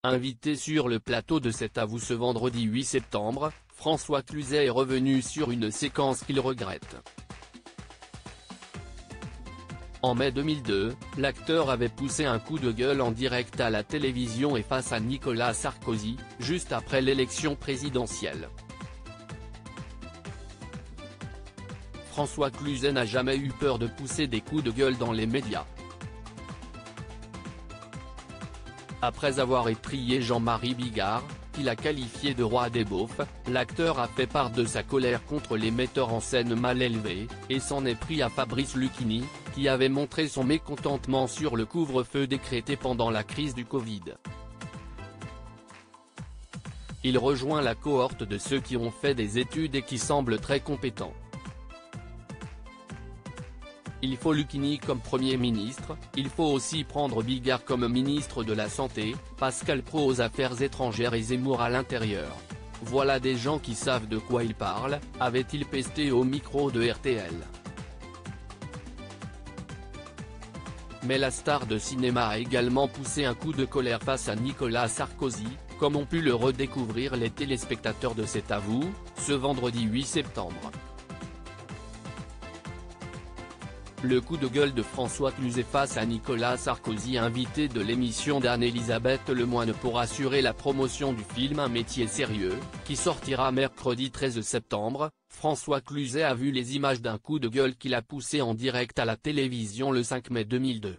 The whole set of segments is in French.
Invité sur le plateau de C'est à vous ce vendredi 8 septembre, François Cluzet est revenu sur une séquence qu'il regrette. En mai 2002, l'acteur avait poussé un coup de gueule en direct à la télévision et face à Nicolas Sarkozy, juste après l'élection présidentielle. François Cluzet n'a jamais eu peur de pousser des coups de gueule dans les médias. Après avoir étrillé Jean-Marie Bigard, qu'il a qualifié de roi des beaufs, l'acteur a fait part de sa colère contre les metteurs en scène mal élevés, et s'en est pris à Fabrice Lucchini, qui avait montré son mécontentement sur le couvre-feu décrété pendant la crise du Covid. Il rejoint la cohorte de ceux qui ont fait des études et qui semblent très compétents. Il faut Lucchini comme Premier ministre, il faut aussi prendre Bigard comme ministre de la Santé, Pascal Praud aux Affaires étrangères et Zemmour à l'Intérieur. Voilà des gens qui savent de quoi ils parlent, avait-il pesté au micro de RTL. Mais la star de cinéma a également poussé un coup de colère face à Nicolas Sarkozy, comme ont pu le redécouvrir les téléspectateurs de C'est à vous, ce vendredi 8 septembre. Le coup de gueule de François Cluzet face à Nicolas Sarkozy, invité de l'émission d'Anne-Elisabeth Lemoine pour assurer la promotion du film Un métier sérieux, qui sortira mercredi 13 septembre, François Cluzet a vu les images d'un coup de gueule qu'il a poussé en direct à la télévision le 5 mai 2002.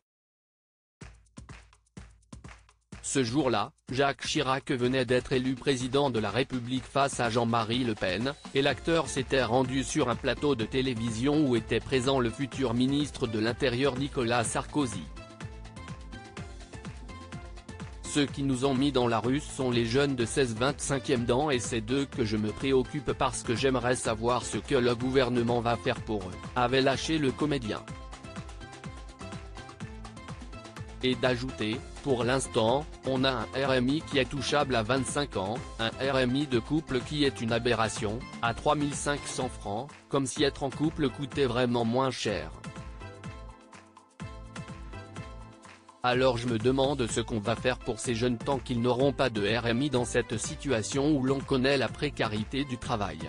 Ce jour-là, Jacques Chirac venait d'être élu président de la République face à Jean-Marie Le Pen, et l'acteur s'était rendu sur un plateau de télévision où était présent le futur ministre de l'Intérieur Nicolas Sarkozy. Ceux qui nous ont mis dans la rue sont les jeunes de 16-25e ans et c'est d'eux que je me préoccupe parce que j'aimerais savoir ce que le gouvernement va faire pour eux, avait lâché le comédien. Et d'ajouter, pour l'instant, on a un RMI qui est touchable à 25 ans, un RMI de couple qui est une aberration, à 3 500 francs, comme si être en couple coûtait vraiment moins cher. Alors je me demande ce qu'on va faire pour ces jeunes tant qu'ils n'auront pas de RMI dans cette situation où l'on connaît la précarité du travail.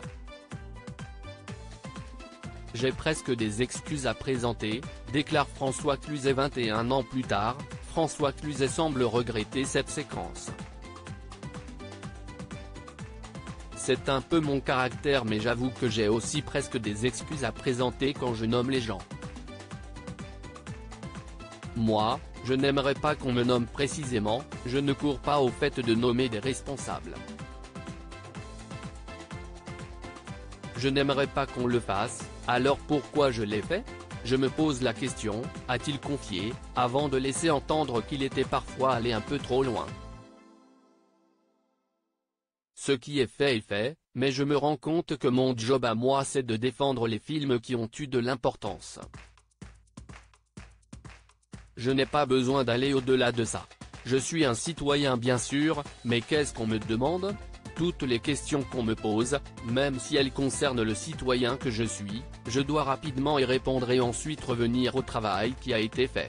J'ai presque des excuses à présenter, déclare François Cluzet 21 ans plus tard. François Cluzet semble regretter cette séquence. C'est un peu mon caractère mais j'avoue que j'ai aussi presque des excuses à présenter quand je nomme les gens. Moi, je n'aimerais pas qu'on me nomme précisément, je ne cours pas au fait de nommer des responsables. Je n'aimerais pas qu'on le fasse, alors pourquoi je l'ai fait ? Je me pose la question, a-t-il confié, avant de laisser entendre qu'il était parfois allé un peu trop loin. Ce qui est fait, mais je me rends compte que mon job à moi c'est de défendre les films qui ont eu de l'importance. Je n'ai pas besoin d'aller au-delà de ça. Je suis un citoyen bien sûr, mais qu'est-ce qu'on me demande ? Toutes les questions qu'on me pose, même si elles concernent le citoyen que je suis, je dois rapidement y répondre et ensuite revenir au travail qui a été fait.